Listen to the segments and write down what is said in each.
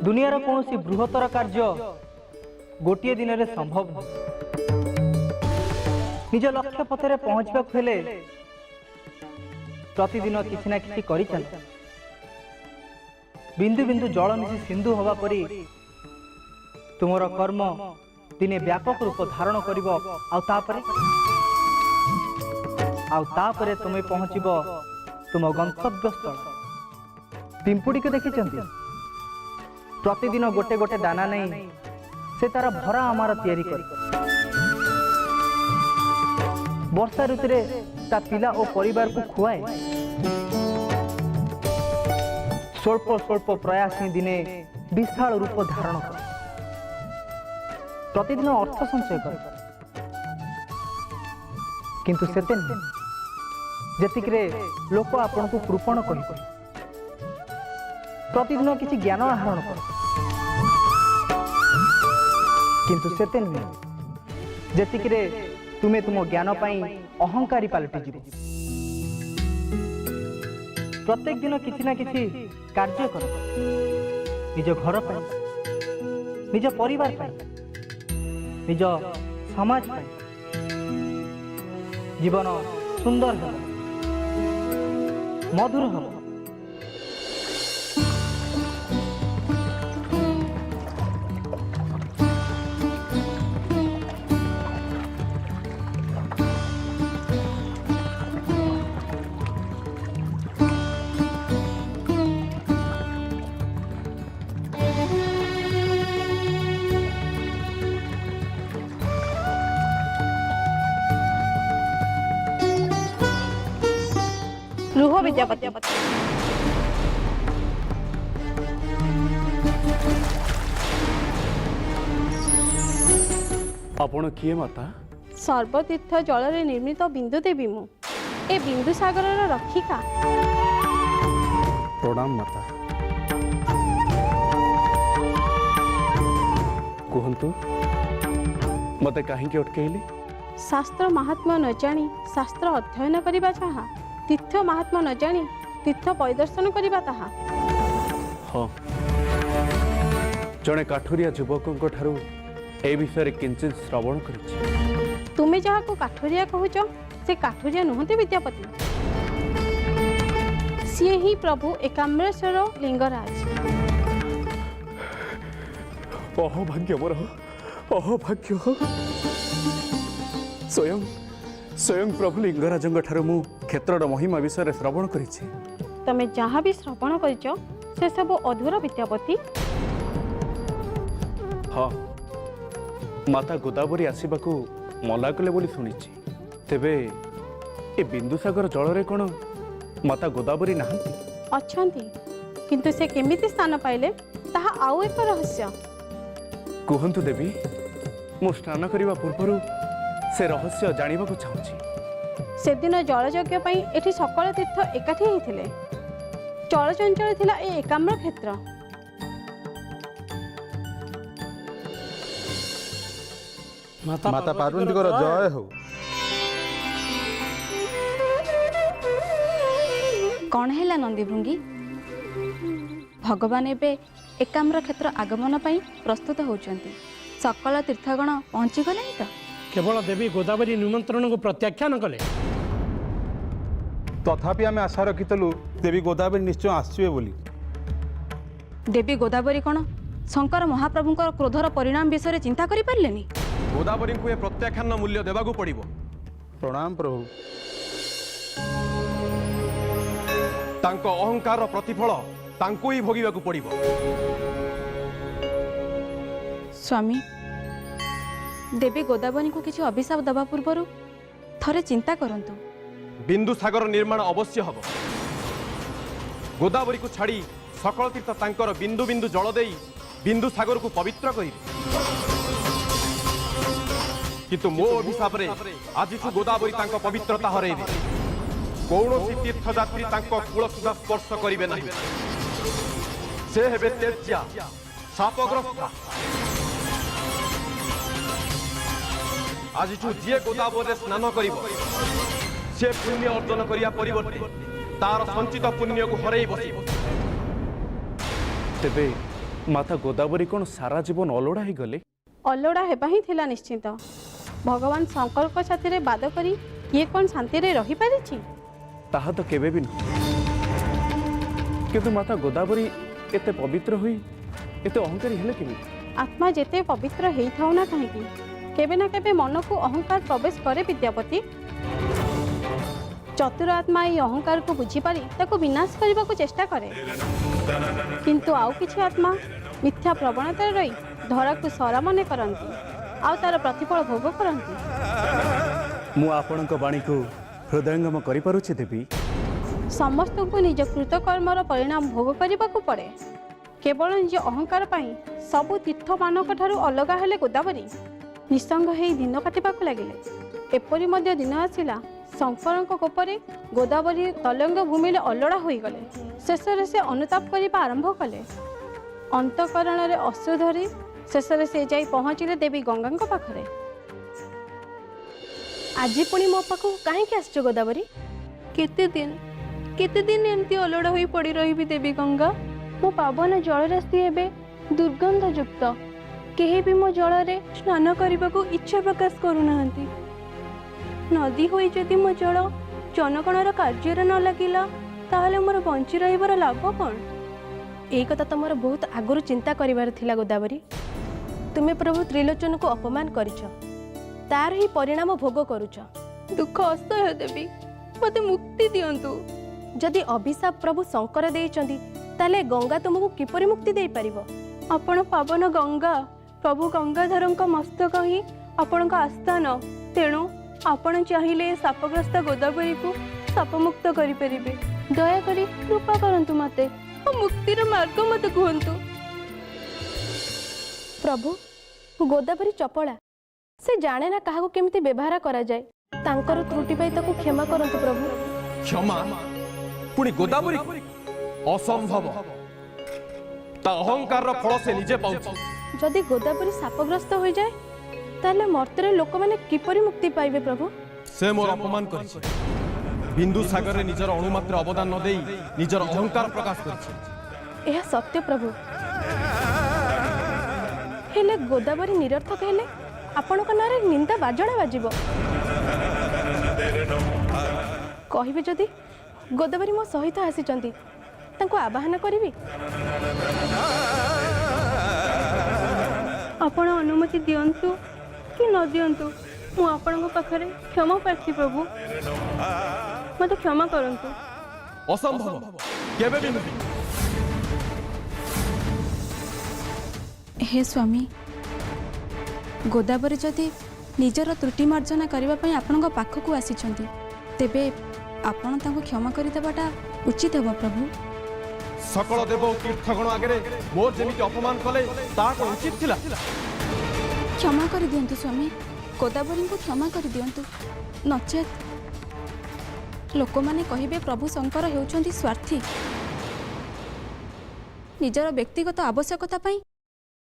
दुनियार कौन बृहत्तर कार्य गोटे दिन में संभव निज लक्ष्य पथरे पहुँचवा हेले प्रतिदिन किसी ना किसी करी चल बिंदु बिंदु जल मिसी सिंधु हवा परी तुमर कर्म दिने व्यापक रूप धारण करिवो आउ तापरे तुम्हें पहुँचब तुम गंतव्य स्थल। पिंपुड़ी को देखी प्रतिदिन गोटे गोटे दाना नहीं से तार भरा आमार तैयारी कर वर्षा ऋतु ता पिला और परिवार को खुआए स्वल्प स्वल्प प्रयास ही दिने विशाल रूप धारण कर प्रतिदिन अर्थ संचय कर किंतु सेते जेतिकरे लोक आपन को कृपण कहि प्रतिदिन किसी ज्ञान आहरण कर किंतु सेते जेतिकरे तुम्हें तुम ज्ञान पाई अहंकारी पलटि जीव। प्रत्येक दिन किसी ना किसी कार्य कर निज घर पाई निज परिवार पाई निज समाज पाई जीवन सुंदर हो मधुर हो। रुह विद्यापति आपण किए माता? सर्वतीर्थ जल निर्मित बिंदु देवी मु ए बिंदु सागर रक्षिका। प्रणाम माता। कहतु मते कहीं अटकैली? शास्त्र महात्मा न जानी शास्त्र अध्ययन करबा चाहा तीर्थ महात्मा न जानी तीर्थ परिदर्शन करबा ताहा। हाँ जड़े काठुरिया युवक ठारू ए विषय किंचित श्रवण करिछि। तुमे जहा को काठुरिया कहूच से काठुरिया नुहति विद्यापति सी ही प्रभु एकाम्रेश्वर लिंगराज। अहोभाग्य मोर अहोभाग्य। स्वयं स्वयं प्रभु लिंगराज ठारू मु क्षेत्र महिमा विषय श्रवण करिछि। तमे जहाँ भी श्रवण करिच से सब अधूरा विद्यापति। हाँ माता गोदावरी आसवाक मना कले बोली शुणिछि। तेबे ए बिंदुसागर जल रे कोन माता गोदावरी नाहंती? अछंती किंतु से केमिति स्थान पाइले ताहा आउ एक रहस्य। कहंतु देवी मु स्नान करिवा पूर्वरु से रहस्य जानिबाकु चाहूछि। से दिन जलयज्ञ पई एठी सकल तीर्थ एकाठी होइथिले। चलचंचल थिला ए एकाम्र क्षेत्र। माता पार्वती को जय हो। कौन है नंदीभृंगी? भगवान एबे एकाम्र क्षेत्र आगमन पई प्रस्तुत होउचंती। सकल तीर्थगण पहुंची गले तो केवल देवी गोदावरी निमंत्रण को प्रत्याख्यान कले। तथापि आम आशा रखिलु देवी गोदावरी निश्चय आसवे बोली। देवी गोदावरी कौन शंकर महाप्रभु क्रोधर परिणाम विषय चिंता करि पारलेनी? गोदावरी को प्रत्याख्यान मूल्य देवाकू पड़िबो। प्रणाम प्रभु। तांको अहंकार प्रतिफल तांको ही भोगिबाकू पड़िबो। स्वामी देवी गोदावरी को किसी अभिशाप दबा पूर्व थरे चिंता करंतु। बिंदु सागर निर्माण अवश्य हब। गोदावरी को छाड़ी सकल तीर्थ तांकर बिंदु बिंदु जल देई बिंदु सागर को पवित्र करिबे। किंतु मो अभिशाप रे आज गोदावरी तांको पवित्रता हरेबे। कौनसी तीर्थयात्री तांको कूल सुधा स्पर्श करिबे नहीं। से हेबे तेज्या शापग्रस्ता। आज जी गोदावरी स्नान करिबो से पुण्य अर्जन करिया परिवर्ते तार संचित पुण्य को हरई बसिबो। ତେବେ ମାତା ଗୋଦାବରୀ କ'ଣ ସାରା ଜୀବନ ଅଲୋଡ଼ା ହେଇଗଲେ? ଅଲୋଡ଼ା ହେବା ହିଁ ଥିଲା ନିଶ୍ଚିତ। ଭଗବାନ ଶଙ୍କରଙ୍କ ସାଥିରେ ବାଦ କରି କିଏ କ'ଣ ଶାନ୍ତିରେ ରହିପାରିଛି? ତାହା ତ କେବେ ବି ନୁହେଁ। କିନ୍ତୁ ମାତା ଗୋଦାବରୀ ଏତେ ପବିତ୍ର ହୋଇ ଏତେ ଅହଙ୍କାରୀ ହେଲେ କେମିତି? ଆତ୍ମା ଯେତେ ପବିତ୍ର ହେଇଥାଉ ନା କାହିଁକି, କେବେ ନା କେବେ ମନକୁ ଅହଙ୍କାର ପ୍ରବେଶ କରେ ବିଦ୍ୟାପତି। ଚତୁର ଆତ୍ମା ଏହି ଅହଙ୍କାରକୁ ବୁଝିପାରି ତାକୁ ବିନାଶ କରିବାକୁ ଚେଷ୍ଟା କରେ। କିନ୍ତୁ ଆଉ କିଛି ଆତ୍ମା ମିଥ୍ୟା ପ୍ରବଣତାରେ ରହି ଧରାକୁ ସରା ମନେ କରନ୍ତି, ଆଉ ତାର ପ୍ରତିଫଳ ଭୋଗ କରନ୍ତି। ମୁଁ ଆପଣଙ୍କ ବାଣୀକୁ ହୃଦୟଙ୍ଗମ କରିପାରୁଛି ଦେବୀ। ସମସ୍ତଙ୍କୁ ନିଜ କୃତକର୍ମର ପରିଣାମ ଭୋଗ କରିବାକୁ ପଡ଼େ। କେବଳ ନିଜ ଅହଙ୍କାର ପାଇଁ ସବୁ ତୀର୍ଥମାନଙ୍କ ଠାରୁ ଅଲଗା ହେଲେ ଗୋଦାବରୀ। ନିଃସଙ୍ଗ ହେଇ ଦିନ କାଟିବାକୁ ଲାଗିଲେ। ଏପରି ମଧ୍ୟ ଦିନ ଆସିଲା, ଶଙ୍କରଙ୍କ କୋପରେ ଗୋଦାବରୀ ତଲଙ୍ଗ ଭୂମିରେ ଅଲୋଡ଼ା ହୋଇଗଲେ। ଶେଷରେ ସେ ଅନୁତାପ କରିବା ଆରମ୍ଭ କଲେ। ଅନ୍ତଃକରଣରେ ଅଶ୍ରୁ ଧରି ଶେଷରେ ସେ ଯାଇ ପହଞ୍ଚିଲେ ଦେବୀ ଗଙ୍ଗାଙ୍କ ପାଖରେ। ଆଜି ପୁଣି ମୋ ପାଖକୁ କାହିଁକି ଆସିଛ ଗୋଦାବରୀ? କେତେ ଦିନ ଏମିତି ଅଲୋଡ଼ା ହୋଇ ପଡ଼ି ରହିବି ଦେବୀ ଗଙ୍ଗା? ମୋ ପାବନ ଜଳରାଶି ଏବେ ଦୁର୍ଗନ୍ଧଯୁକ୍ତ। କେହି ବି ମୋ ଜଳରେ ସ୍ନାନ କରିବାକୁ ଇଚ୍ଛା ପ୍ରକାଶ କରୁନାହାନ୍ତି। ନଦୀ ହୋଇ ଯଦି ମୋ ଜଳ ଜନଗଣର କାର୍ଯ୍ୟରେ ନ ଲାଗିଲା, ତାହେଲେ ମୋର ବଞ୍ଚି ରହିବାର ଲାଭ କ'ଣ? ଏଇ କଥା ତମର ବହୁତ ଆଗରୁ ଚିନ୍ତା କରିବାର ଥିଲା ଗୋଦାବରୀ। ତୁମେ ପ୍ରଭୁ ତ୍ରିଲୋଚନକୁ ଅପମାନ କରିଛ, ତାର ହିଁ ପରିଣାମ ଭୋଗ କରୁଛ। ଦୁଃଖ ଅସହ୍ୟ ଦେବୀ, ମୋତେ ମୁକ୍ତି ଦିଅନ୍ତୁ। ଯଦି ଅଭିଶାପ ପ୍ରଭୁ ଶଙ୍କର ଦେଇଛନ୍ତି, ତାହେଲେ ଗଙ୍ଗା ତୁମକୁ କିପରି ମୁକ୍ତି ଦେଇପାରିବ? ଆପଣ ପାବନ ଗଙ୍ଗା, ପ୍ରଭୁ ଗଙ୍ଗାଧରଙ୍କ ମସ୍ତକ ହିଁ ଆପଣଙ୍କ ଆସ୍ଥାନ। ତେଣୁ ଆପଣ ଚାହିଁଲେ ଶାପଗ୍ରସ୍ତ ଗୋଦାବରୀକୁ ଶାପମୁକ୍ତ କରିପାରିବେ। ଦୟାକରି କୃପା କରନ୍ତୁ ମୋତେ, ମୁକ୍ତିର ମାର୍ଗ ମୋତେ କୁହନ୍ତୁ। ପ୍ରଭୁ, ଗୋଦାବରୀ ଚପଳା, ସେ ଜାଣେ ନା କାହାକୁ କେମିତି ବ୍ୟବହାର କରାଯାଏ। ତାଙ୍କର ତ୍ରୁଟି ପାଇଁ ତାକୁ କ୍ଷମା କରନ୍ତୁ ପ୍ରଭୁ। କ୍ଷମା ପୁଣି ଗୋଦାବରୀ? ଅସମ୍ଭବ। ତା ଅହଙ୍କାରର ଫଳ ସେ ନିଜେ ପାଉଛି। ଯଦି ଗୋଦାବରୀ ଶାପଗ୍ରସ୍ତ ହୋଇଯାଏ, ତାହେଲେ ମର୍ତ୍ତ୍ୟରେ ଲୋକମାନେ କିପରି ମୁକ୍ତି ପାଇବେ ପ୍ରଭୁ? ସେ ମୋର ଅପମାନ କରିଛି। ବିନ୍ଦୁ ସାଗରରେ ନିଜର ଅଣୁମାତ୍ର ଅବଦାନ ନ ଦେଇ ନିଜର ଅହଙ୍କାର ପ୍ରକାଶ କରିଛି। ଏହା ସତ୍ୟ ପ୍ରଭୁ। ହେଲେ ଗୋଦାବରୀ ନିରର୍ଥକ ହେଲେ ଆପଣଙ୍କ ନାଁରେ ନିନ୍ଦା ବାଜଣା ବାଜିବ। କହିବେ ଯଦି ଗୋଦାବରୀ ମୋ ସହିତ ଆସିଛନ୍ତି, ତାଙ୍କୁ ଆବାହନ କରିବି। ଆପଣ ଅନୁମତି ଦିଅନ୍ତୁ କି ନ ଦିଅନ୍ତୁ, ମୁଁ ଆପଣଙ୍କ ପାଖରେ କ୍ଷମା ପ୍ରାର୍ଥୀ ପ୍ରଭୁ। ମୋତେ କ୍ଷମା କରନ୍ତୁ। ଅସମ୍ଭବ, କେବେ ବି ନୁହେଁ। ହେ ସ୍ୱାମୀ, ଗୋଦାବରୀ ଯଦି ନିଜର ତ୍ରୁଟି ମାର୍ଜନା କରିବା ପାଇଁ ଆପଣଙ୍କ ପାଖକୁ ଆସିଛନ୍ତି, ତେବେ ଆପଣ ତାଙ୍କୁ କ୍ଷମା କରିଦେବାଟା ଉଚିତ ହେବ ପ୍ରଭୁ। ସକଳ ଦେବ ଓ ତୀର୍ଥଗଣ ଆଗରେ ମୋର ଯେମିତି ଅପମାନ କଲେ, ତାହା କ'ଣ ଉଚିତ ଥିଲା? କ୍ଷମା କରିଦିଅନ୍ତୁ ସ୍ୱାମୀ, ଗୋଦାବରୀଙ୍କୁ କ୍ଷମା କରିଦିଅନ୍ତୁ। ନଚେତ୍ ଲୋକମାନେ କହିବେ ପ୍ରଭୁ ଶଙ୍କର ହେଉଛନ୍ତି ସ୍ୱାର୍ଥୀ। ନିଜର ବ୍ୟକ୍ତିଗତ ଆବଶ୍ୟକତା ପାଇଁ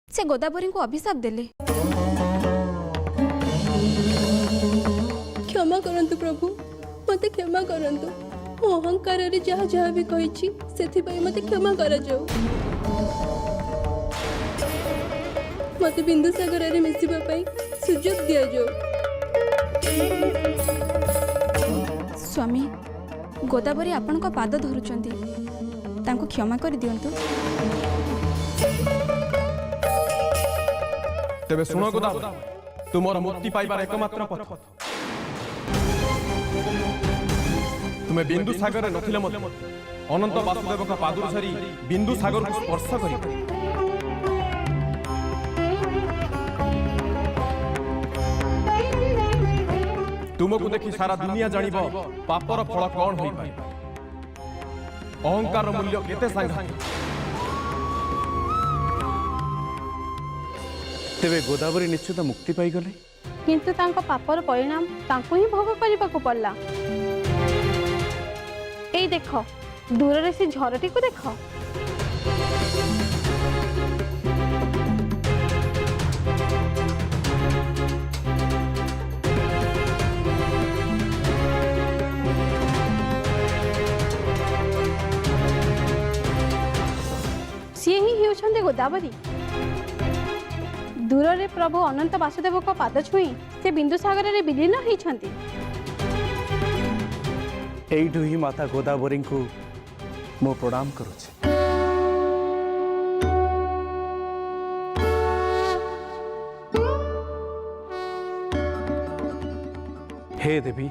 ସେ ଗୋଦାବରୀଙ୍କୁ ଅଭିଶାପ ଦେଲେ। କ୍ଷମା କରନ୍ତୁ ପ୍ରଭୁ, ମୋତେ କ୍ଷମା କରନ୍ତୁ। ମୁଁ ଅହଙ୍କାରରେ ଯାହା ବି କହିଛି, ସେଥିପାଇଁ ମୋତେ କ୍ଷମା କରାଯାଉ। ମୋତେ ବିନ୍ଦୁସାଗରରେ ମିଶିବା ପାଇଁ ସୁଯୋଗ ଦିଆଯାଉ। ସ୍ୱାମୀ, ଗୋଦାବରୀ ଆପଣଙ୍କ ପାଦ ଧରୁଛନ୍ତି, ତାଙ୍କୁ କ୍ଷମା କରିଦିଅନ୍ତୁ। ତେବେ ଶୁଣ ଗୋଦାବରୀ, ତୁମର ମୁକ୍ତି ପାଇବାର ଏକମାତ୍ର ପଥ। ତୁମେ ବିନ୍ଦୁ ସାଗରରେ ନଥିଲେ ମଧ୍ୟ ଅନନ୍ତ ବାସୁଦେବଙ୍କ ପାଦରୁ ସରି ବିନ୍ଦୁ ସାଗରକୁ ସ୍ପର୍ଶ କରିବ। ତୁମକୁ ଦେଖି ସାରା ଦୁନିଆ ଜାଣିବ ପାପର ଫଳ କଣ ହୋଇପାରେ, ଅହଙ୍କାର ମୂଲ୍ୟ କେତେ ସାଂଘାତିକ। ତେବେ ଗୋଦାବରୀ ନିଶ୍ଚିତ ମୁକ୍ତି ପାଇଗଲେ। କିନ୍ତୁ ତାଙ୍କ ପାପର ପରିଣାମ ତାଙ୍କୁ ହିଁ ଭୋଗ କରିବାକୁ ପଡ଼ିଲା। ଏଇ ଦେଖ, ଦୂରରେ ସେ ଝରଟିକୁ ଦେଖ। ସିଏ ହିଁ ହେଉଛନ୍ତି ଗୋଦାବରୀ। ଦୂରରେ ପ୍ରଭୁ ଅନନ୍ତ ବାସୁଦେବଙ୍କ ପାଦ ଛୁଇଁ ସେ ବିନ୍ଦୁସାଗରରେ ବିଲୀନ ହୋଇଛନ୍ତି। ଏଇଠୁ ହିଁ ମାତା ଗୋଦାବରୀଙ୍କୁ ମୁଁ ପ୍ରଣାମ କରୁଛି। हे देवी,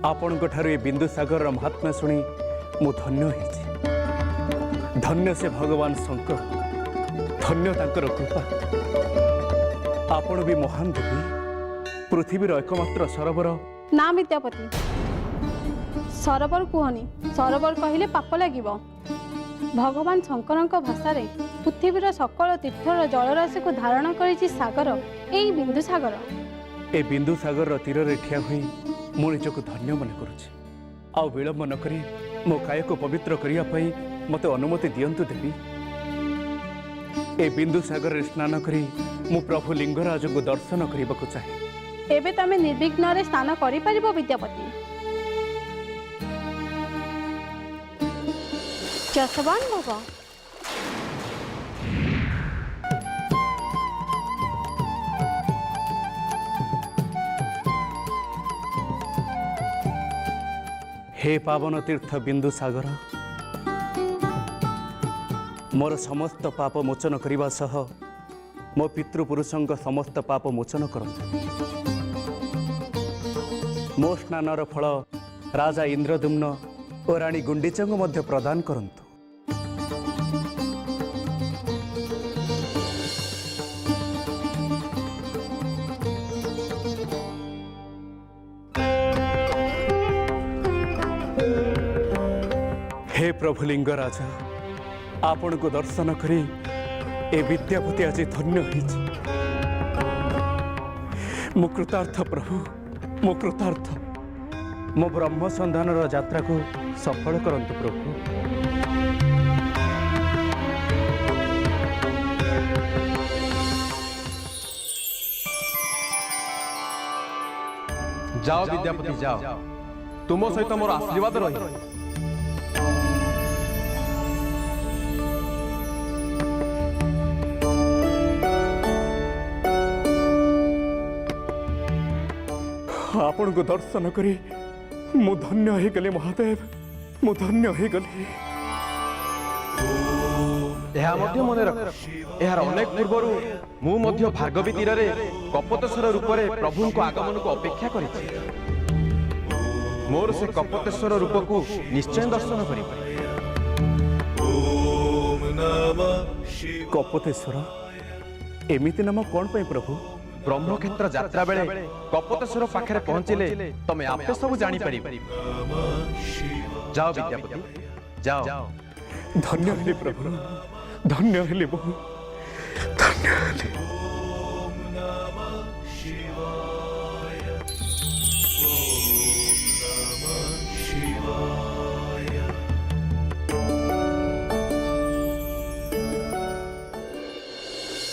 आपणଙ୍କ ଠାରୁ ଏ ବିନ୍ଦୁସାଗରର ମହାତ୍ମ୍ୟ ଶୁଣି ମୁଁ ଧନ୍ୟ ହେଇଛି। ଧନ୍ୟ ସେ ଭଗବାନ ଶଙ୍କର, ଧନ୍ୟ ତାଙ୍କର କୃପା। ଆପଣ ବି ମହାନ ଦେବୀ, ପୃଥିବୀର ଏକମାତ୍ର ସରୋବର। ନା ବିଦ୍ୟାପତି, ସରୋବର କୁହନି, ସରୋବର କହିଲେ ପାପ ଲାଗିବ। ଭଗବାନ ଶଙ୍କରଙ୍କ ଭାଷାରେ ପୃଥିବୀର ସକଳ ତୀର୍ଥର ଜଳରାଶିକୁ ଧାରଣ କରିଛି ସାଗର, ଏଇ ବିନ୍ଦୁସାଗର। ଏ ବିନ୍ଦୁସାଗରର ତୀରରେ ଠିଆ ହୋଇ ମୁଁ ନିଜକୁ ଧନ୍ୟ ମନେ କରୁଛି। ଆଉ ବିଳମ୍ବ ନ କରି ମୋ କାୟକୁ ପବିତ୍ର କରିବା ପାଇଁ ମୋତେ ଅନୁମତି ଦିଅନ୍ତୁ ଦେବୀ। ଏ ବିନ୍ଦୁସାଗରରେ ସ୍ନାନ କରି ମୁଁ ପ୍ରଭୁ ଲିଙ୍ଗରାଜଙ୍କୁ ଦର୍ଶନ କରିବାକୁ ଚାହେଁ। ଏବେ ତମେ ନିର୍ବିଘ୍ନରେ ସ୍ନାନ କରିପାରିବ ବିଦ୍ୟାପତି। ଯଶବାନ ଭବ। हे पावन तीर्थ बिंदुसागर, मोर समस्त पाप मोचन करने सह मो पितृपुरुषों समस्त पाप मोचन करंतु। मो स्नानर फल राजा इंद्रदुम्न और राणी गुंडीचा मध्य प्रदान करंतु। हे प्रभु लिंगराज, आपण को दर्शन करी ए विद्यापति आज धन्य होइछि। मो कृतार्थ प्रभु, मो कृतार्थ। मो ब्रह्म संधानर यात्रा को सफल करंतु प्रभु। जाओ विद्यापति जाओ, तुम सहित मोर आशीर्वाद रही। आपण को दर्शन करी मु धन्य हो गली महादेव, मु धन्य हो गली। मन रख, यार अनेक पूर्वर मु भार्गवी तीर कपतेश्वर रूप में प्रभु को आगमन को अपेक्षा करिछि। मोर से कपतेश्वर रूप को निश्चय दर्शन करी। कपतेश्वर एमिति नाम कौन पे प्रभु? ब्रह्मक्षेत्र यात्रा बेले कपतेश्वर पाखरे पहुंचिले तमे आपे सब जानी पारि। जाओ विद्यापति जाओ। धन्य हेली प्रभु, धन्य हेली बहु, धन्य हेली।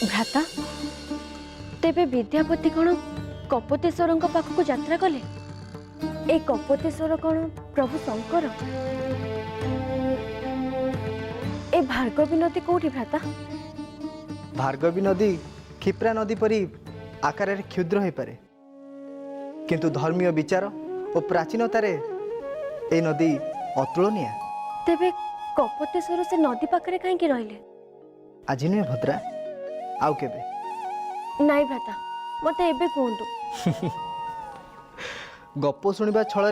भ्राता, तेबे विद्यापति कौन कपतेश्वर पाखक यात्रा कले? ए कपतेश्वर कौन प्रभु शंकर? ए भार्गवी नदी कौटी भ्राता? भार्गवी नदी क्षिप्रा नदी परी आकार क्षुद्र हो पारे, किंतु धर्मीय विचार और प्राचीनतार ए नदी अतुलनीय। तेबे कपतेश्वर से नदी पाखरे कहीं रहिले? आज नुहे भद्रा, आउ केबे? नाई भ्राता, मते एबे कहतु। गप शुणा छल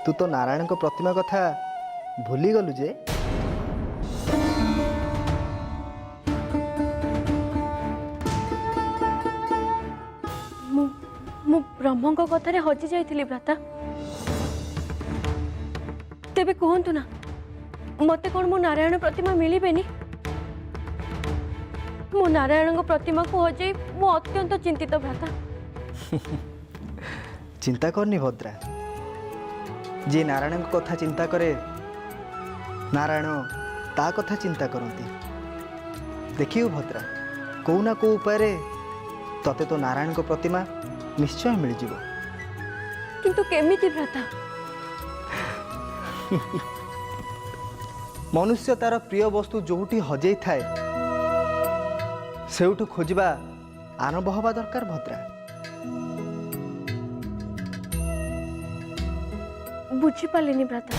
तू तो नारायण को प्रतिमा कथा भूली गलु जे। मु ब्रह्म कथार हजि जाइथिली भ्राता। तेबे कहतु ना, मते कौन मो नारायण प्रतिमा मिलिबेनी? मो नारायण प्रतिमा को हजे मु अत्यंत चिंतित भ्राता। चिंता करनी भद्रा, जे नारायण को कथा चिंता करे नारायण ता कथा चिंता करती। देखियो भद्रा, को ना को उपाय तते तो नारायण को प्रतिमा निश्चय मिल जिवो। किंतु केमिति भ्राता? मनुष्य तार प्रिय वस्तु जोटी हजई थाए ସେଇଠୁ ଖୋଜିବା ଆରମ୍ଭ ହେବା ଦରକାର ଭଦ୍ରା। ବୁଝିପାରିଲିନି ଭ୍ରାତା।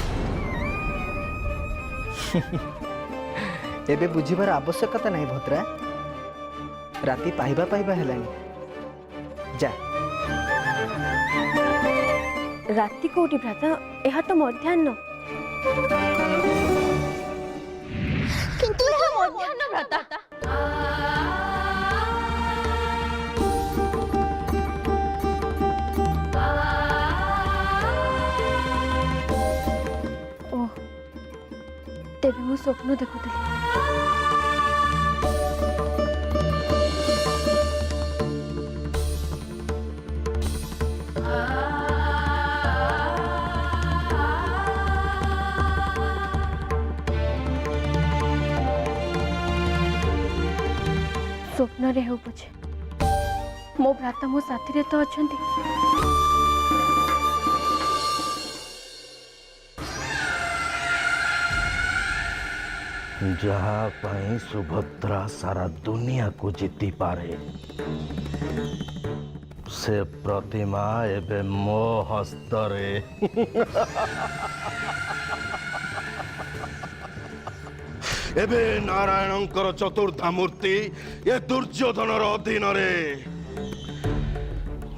ଏବେ ବୁଝିବାର ଆବଶ୍ୟକତା ନାହିଁ ଭଦ୍ରା। ରାତି ପାଇବା ପାଇବା ହେଲାଣି। ଯା। ରାତି କୋଉଠି ଭ୍ରାତା? ଏହା ତ ମଧ୍ୟାହ୍ନ। କିନ୍ତୁ ଏହା ମଧ୍ୟାହ୍ନ ଭ୍ରାତା। ଓହ, ତେବେ ମୁଁ ସ୍ୱପ୍ନ ଦେଖୁଥିଲି। ସ୍ୱପ୍ନରେ ହେଉ ପଛେ ମୋ ଭ୍ରାତା ମୋ ସାଥିରେ ତ ଅଛନ୍ତି। ଯାହା ପାଇଁ ସୁଭଦ୍ରା ସାରା ଦୁନିଆକୁ ଜିତି ପାରେ ସେ ପ୍ରତିମା ଏବେ ମୋ ହସ୍ତରେ। ଏବେ ନାରାୟଣଙ୍କର ଚତୁର୍ଦ୍ଧା ମୂର୍ତ୍ତି ଏ ଦୁର୍ଯ୍ୟୋଧନର ଅଧୀନରେ।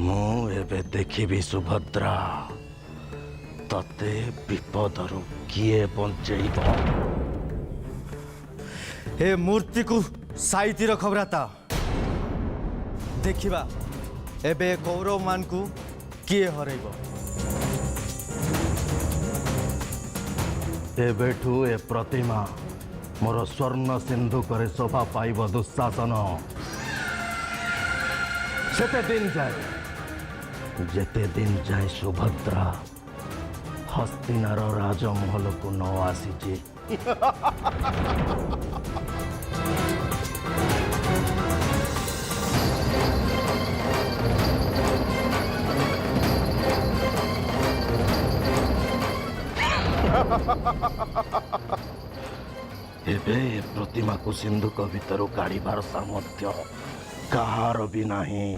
ମୁଁ ଏବେ ଦେଖିବି ସୁଭଦ୍ରା ତତେ ବିପଦରୁ କିଏ ବଞ୍ଚେଇବ। ଏ ମୂର୍ତ୍ତିକୁ ସାଇତି ରଖ ଭ୍ରାତା। ଦେଖିବା ଏବେ କୌରବ ମାନଙ୍କୁ କିଏ ହରେଇବ। ଏବେଠୁ ଏ ପ୍ରତିମା ମୋର ସ୍ୱର୍ଣ୍ଣ ସିନ୍ଧୁକରେ ଶୋଭା ପାଇବ ଦୁଃଶାସନ। ସେତେ ଦିନ ଯାଏ ଯେତେ ଦିନ ଯାଏ ସୁଭଦ୍ରା ହସ୍ତିନାର ରାଜମହଲକୁ ନ ଆସିଛି। ଏବେ ଏ ପ୍ରତିମାକୁ ସିନ୍ଧୁକ ଭିତରୁ କାଢ଼ିବାର ସାମର୍ଥ୍ୟ କାହାର ବି ନାହିଁ।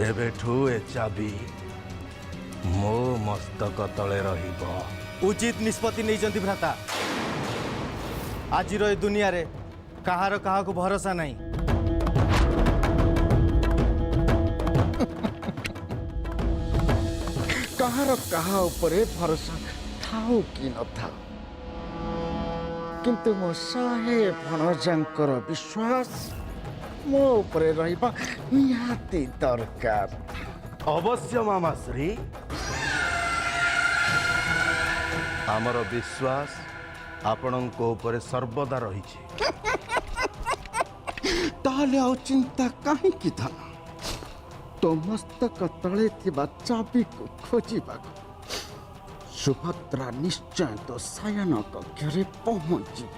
ଏବେଠୁ ଏ ଚାବି ମୋ ମସ୍ତକ ତଳେ ରହିବ। ଉଚିତ ନିଷ୍ପତ୍ତି ନେଇଛନ୍ତି ଭ୍ରାତା। ଆଜିର ଏ ଦୁନିଆରେ କାହାର କାହାକୁ ଭରସା ନାହିଁ। କାହାର କାହା ଉପରେ ଭରସା ଥାଉ କି ନଥାଉ, କିନ୍ତୁ ମୋ ଶହେ ଭଣଜାଙ୍କର ବିଶ୍ୱାସ ମୋ ଉପରେ ରହିବା ନିହାତି ଦରକାର। ଅବଶ୍ୟ ମାମାଶ୍ରୀ, ଆମର ବିଶ୍ୱାସ ଆପଣଙ୍କ ଉପରେ ସର୍ବଦା ରହିଛି। ତାହେଲେ ଆଉ ଚିନ୍ତା କାହିଁକି ଧନ? ତୋ ମସ୍ତକ ତଳେ ଥିବା ଚାବିକୁ ଖୋଜିବାକୁ ସୁଭଦ୍ରା ନିଶ୍ଚୟ ତୋ ଶୟନ କକ୍ଷରେ ପହଞ୍ଚିବ।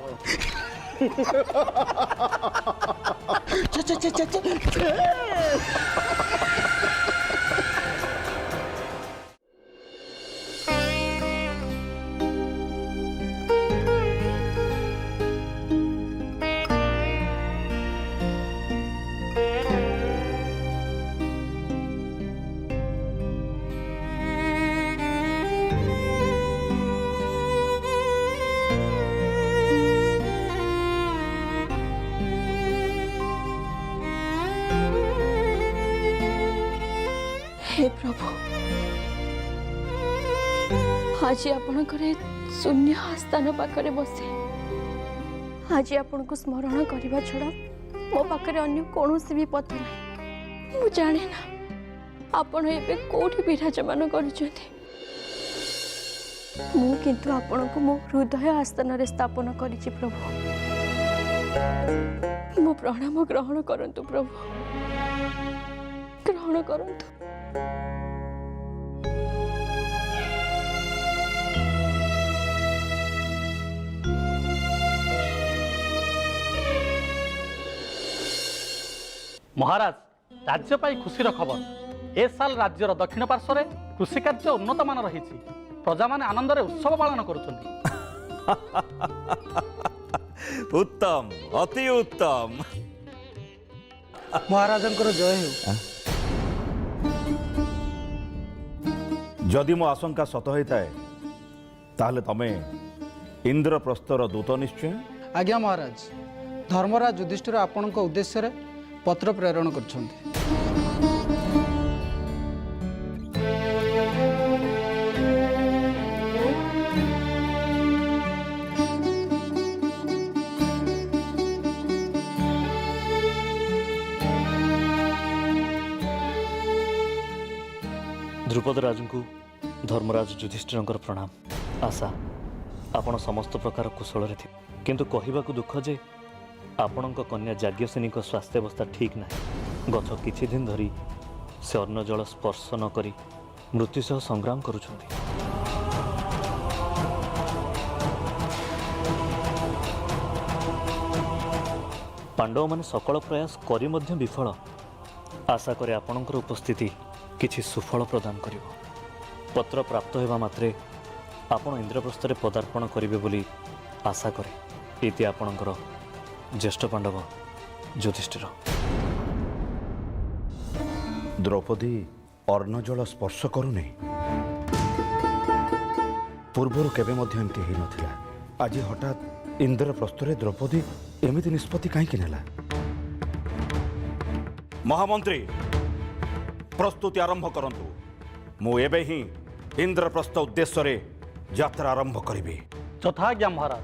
हे प्रभु, आज आपणकर शून्य आस्थान पाखरे बसे आज आपन को स्मरण करने छड़ा मो पाखे अन्य कौन भी पथ ना। मु जाने ना आपण एबे कोठी विराजमान करुछथि। मु किंतु आपण को मो हृदय आस्थान रे स्थापन करिछि प्रभु। मो प्रणाम ग्रहण करंतु प्रभु, ग्रहण करंतु। महाराज राज्य पाई खुशीर खबर ए साल राज्यर दक्षिण पार्श्व में कृषि कार्य उन्नत मान रही प्रजा माने आनंद उत्सव पालन करुछन्ति। उत्तम अति उत्तम। महाराजंकर जय हो। जदि मो आशंका सत होता है ताहले तमे इंद्रप्रस्थर दूत निश्चय। आज्ञा महाराज, धर्मराज युधिष्ठिर आपणक उद्देश्य पत्र प्रेरण करछन्ति। द्रुपद राजू को धर्मराज युधिष्ठिर प्रणाम। आशा आपण समस्त प्रकार कुशल थे, किंतु कहवाक दुख जे आपण कन्या जाज्ञसेनी स्वास्थ्यावस्था ठीक ना। गत किछि दिन धरी से अन्न जल स्पर्श न करी मृत्यु सह संग्राम करुछन्ति। पांडव माने सकल प्रयास करी मध्य विफल। आशा करे आपणकर उपस्थिति किछि सुफल प्रदान करिवो। पत्र प्राप्त हेबा मात्रे आपण इंद्रप्रस्थ रे पदार्पण करिवे बोली आशा करे। इति आपणकर ज्येष्ठ पांडव युधिष्ठिर। द्रौपदी अर्णजल स्पर्श करुने पूर्वर केबे मध्य एमती हेई नथिला। आज हठात इंद्रप्रस्थ रे द्रौपदी एमिति निष्पत्ति काहेकि नेला? महामंत्री प्रस्तुति आरंभ करंतु। मु एबे ही इंद्रप्रस्थ उद्देश्य रे यात्रा आरंभ करिबी। तथाज्ञा महाराज।